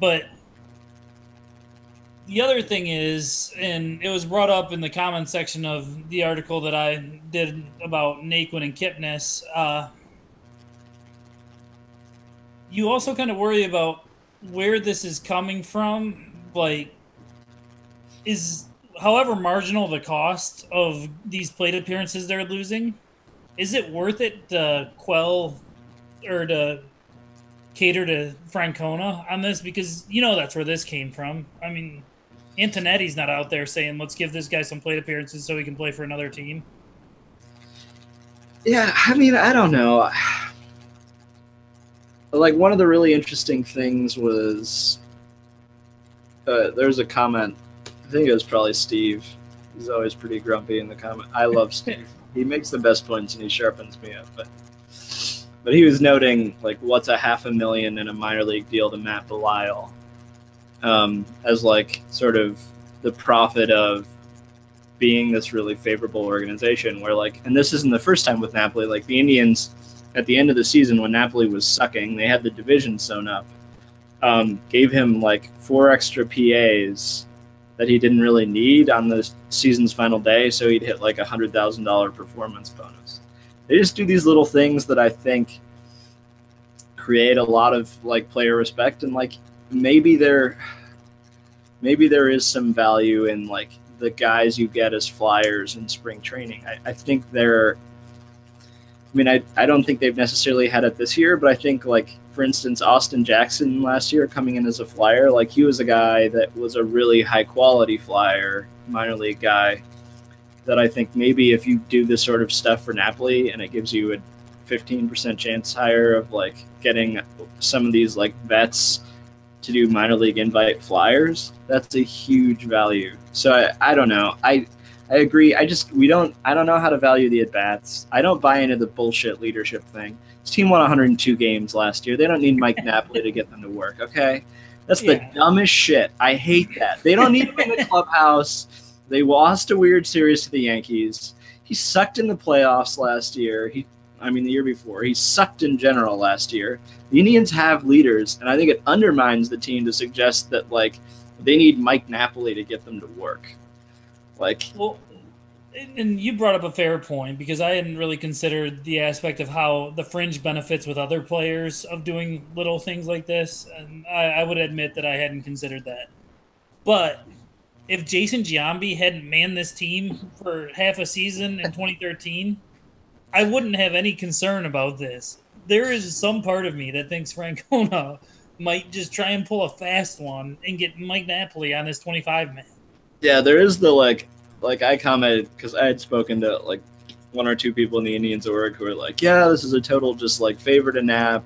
but the other thing is, and it was brought up in the comment section of the article that I did about Naquin and Kipnis, you also kind of worry about where this is coming from. Like, is however marginal the cost of these plate appearances they're losing, is it worth it to quell or to cater to Francona on this? Because you know that's where this came from. I mean, Antonetti's not out there saying, let's give this guy some plate appearances so he can play for another team. Yeah, I mean, I don't know. Like, one of the really interesting things was there's a comment. I think it was probably Steve. He's always pretty grumpy in the comment. I love Steve. He makes the best points and he sharpens me up. But he was noting, like, what's $500,000 in a minor league deal to Matt Belisle as, like, sort of the profit of being this really favorable organization where, like, and this isn't the first time with Napoli, like, the Indians at the end of the season when Napoli was sucking, they had the division sewn up, gave him, like, 4 extra PAs that he didn't really need on the season's final day, so he'd hit, like, $100,000 performance bonus. They just do these little things that I think create a lot of, like, player respect, and, like, maybe there is some value in, like, the guys you get as flyers in spring training. I think they're – I mean, I don't think they've necessarily had it this year, but I think, like, for instance, Austin Jackson last year coming in as a flyer, like, he was a guy that was a really high-quality flyer, minor league guy, that I think maybe if you do this sort of stuff for Napoli and it gives you a 15% chance higher of, like, getting some of these, like, vets to do minor league invite flyers, that's a huge value. So I don't know. I agree. I don't know how to value the at-bats. I don't buy into the bullshit leadership thing. This team won 102 games last year. They don't need Mike Napoli to get them to work, okay? That's the dumbest shit. I hate that. They don't need him in the clubhouse. They lost a weird series to the Yankees. He sucked in the playoffs last year. The year before. He sucked in general last year. The Indians have leaders, and I think it undermines the team to suggest that, like, They need Mike Napoli to get them to work. Like, well, and you brought up a fair point, because I hadn't really considered the aspect of how the fringe benefits with other players of doing little things like this. And I would admit that I hadn't considered that. But if Jason Giambi hadn't manned this team for half a season in 2013, I wouldn't have any concern about this. There is some part of me that thinks Francona might just try and pull a fast one and get Mike Napoli on his 25-man. yeah, there is the like I commented because I had spoken to like one or two people in the Indians org who were like, yeah, this is a total just like favor to Nap.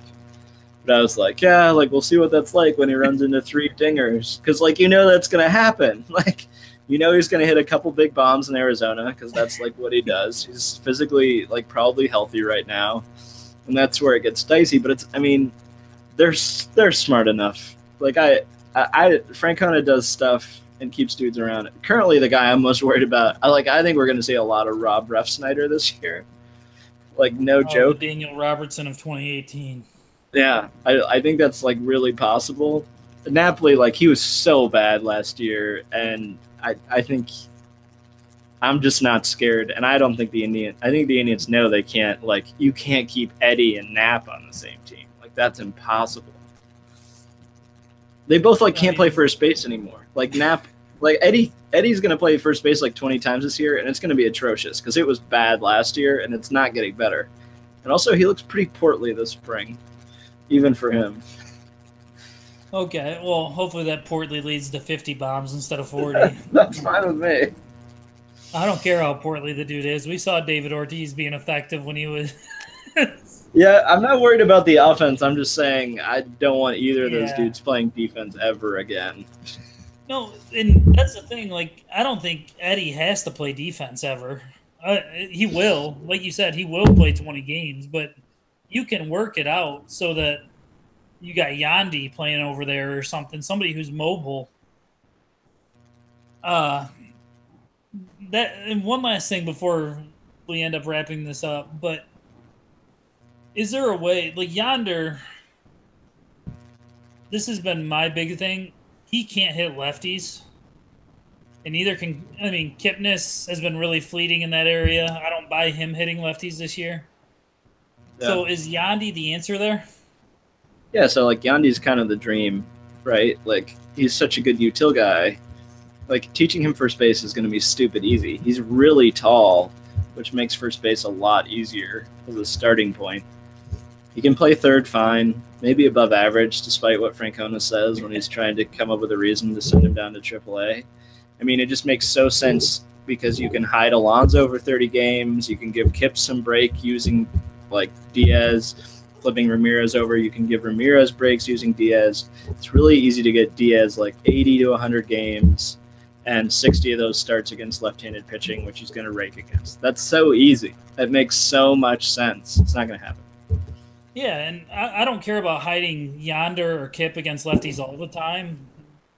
But I was like, yeah, like we'll see what that's like when he runs into 3 dingers, because like that's gonna happen. Like he's gonna hit a couple big bombs in Arizona because that's like what he does. He's physically like probably healthy right now, and that's where it gets dicey. But they're smart enough. Like Francona does stuff and keeps dudes around. Currently, the guy I'm most worried about, I think we're going to see a lot of Rob Refsnyder this year. Like, no joke. Daniel Robertson of 2018. Yeah, I think that's, like, really possible. Napoli, like, he was so bad last year, and I think I'm just not scared. And I think the Indians know they can't, like, you can't keep Eddie and Nap on the same team. Like, that's impossible. They both can't play first base anymore. Like Eddie's going to play first base like 20 times this year, and it's going to be atrocious because it was bad last year, and it's not getting better. And also, he looks pretty portly this spring, even for him. Okay, well, hopefully that portly leads to 50 bombs instead of 40. That's fine with me. I don't care how portly the dude is. We saw David Ortiz being effective when he was. Yeah, I'm not worried about the offense. I'm just saying I don't want either of those dudes playing defense ever again. No, and that's the thing. Like, I don't think Eddie has to play defense ever. He will. Like you said, he will play 20 games, but you can work it out so that you got Yandy playing over there or something, somebody who's mobile. And one last thing before we end up wrapping this up, but is there a way, like Yonder, this has been my big thing, he can't hit lefties, and neither can, Kipnis has been really fleeting in that area. I don't buy him hitting lefties this year. Yeah. So is Yandy the answer there? Yeah, so like Yandy's kind of the dream, right? Like he's such a good util guy. Like teaching him first base is going to be stupid easy. He's really tall, which makes first base a lot easier as a starting point. He can play third fine, maybe above average, despite what Francona says when he's trying to come up with a reason to send him down to AAA. I mean, it just makes so sense because you can hide Alonso for 30 games. You can give Kip some break using, like, Diaz, flipping Ramirez over. You can give Ramirez breaks using Diaz. It's really easy to get Diaz, like, 80 to 100 games, and 60 of those starts against left-handed pitching, which he's going to rake against. That's so easy. That makes so much sense. It's not going to happen. Yeah, and I don't care about hiding Yonder or Kip against lefties all the time.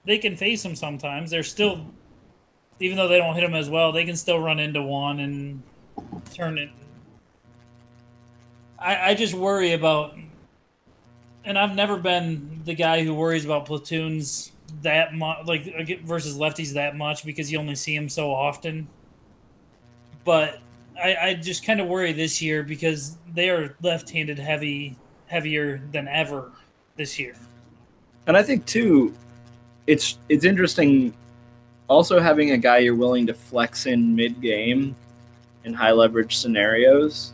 They can face them sometimes. They're still, even though they don't hit them as well, they can still run into one and turn it. I just worry about, and I've never been the guy who worries about platoons that much, like versus lefties that much, because you only see them so often. But I just kind of worry this year because they are left-handed heavier than ever this year. And I think too, it's interesting also having a guy you're willing to flex in mid-game in high leverage scenarios,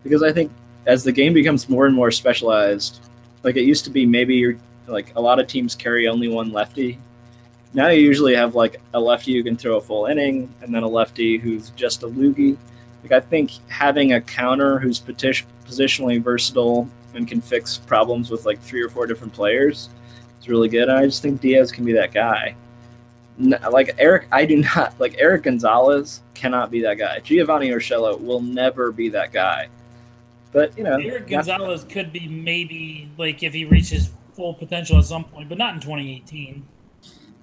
because I think as the game becomes more and more specialized, like it used to be maybe you're like a lot of teams carry only one lefty. Now you usually have like a lefty who can throw a full inning and then a lefty who's just a loogie. Like I think having a counter who's positionally versatile and can fix problems with like 3 or 4 different players is really good. And I just think Diaz can be that guy. Like Eric Gonzalez cannot be that guy. Giovanni Urshela will never be that guy. But Eric Gonzalez could be maybe like if he reaches full potential at some point, but not in 2018.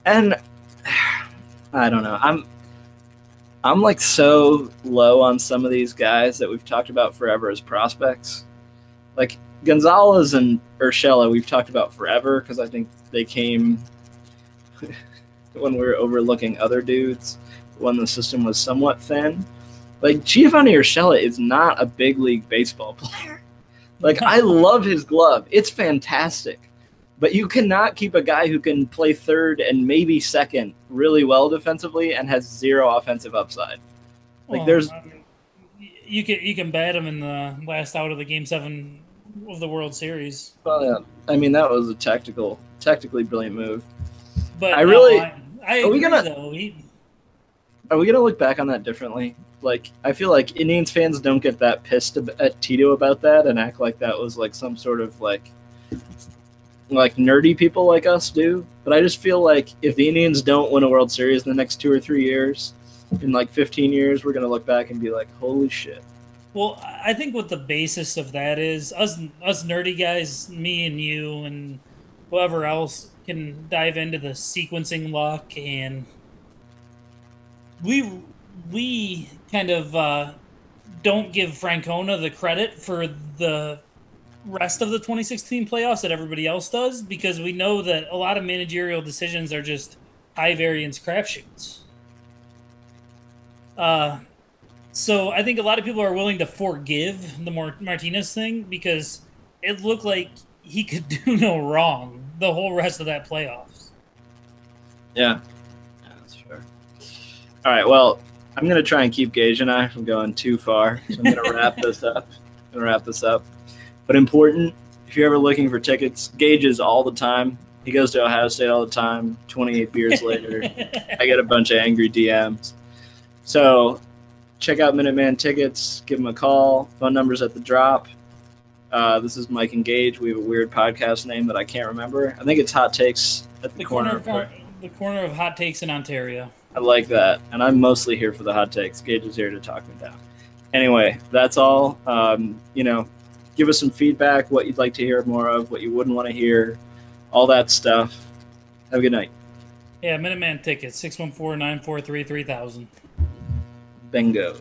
And I don't know. I'm like so low on some of these guys that we've talked about forever as prospects. Like Gonzalez and Urshela, we've talked about forever because I think they came when we were overlooking other dudes, when the system was somewhat thin. Like, Giovanni Urshela is not a big league baseball player. Like, I love his glove. It's fantastic. But you cannot keep a guy who can play third and maybe second really well defensively and has zero offensive upside. Like, you can bat him in the last out of the Game 7 of the World Series. Well, yeah. I mean, that was a tactically brilliant move. But I agree, though. Are we gonna look back on that differently? Like, I feel like Indians fans don't get that pissed at Tito about that and act like that was like some sort of like nerdy people like us do. But I just feel like if the Indians don't win a World Series in the next 2 or 3 years, in like 15 years, we're gonna look back and be like, holy shit. Well, I think what the basis of that is, us nerdy guys, me and you and whoever else can dive into the sequencing luck, and we kind of don't give Francona the credit for the rest of the 2016 playoffs that everybody else does, because we know that a lot of managerial decisions are just high variance crapshoots. So I think a lot of people are willing to forgive the Martinez thing because it looked like he could do no wrong the whole rest of that playoffs. Yeah, that's fair. All right, well, I'm going to try and keep Gage and I from going too far, so I'm going to wrap this up. But important, if you're ever looking for tickets, Gage is all the time. He goes to Ohio State all the time. 28 beers later, I get a bunch of angry DMs. So check out Minuteman Tickets. Give them a call. Phone number's at the drop. This is Mike and Gage. We have a weird podcast name that I can't remember. I think it's Hot Takes at the corner of Hot Takes in Ontario. I like that. And I'm mostly here for the hot takes. Gage is here to talk me down. Anyway, that's all. Give us some feedback, what you'd like to hear more of, what you wouldn't want to hear, all that stuff. Have a good night. Yeah, Minuteman Tickets, 614-943-3000. Bingo.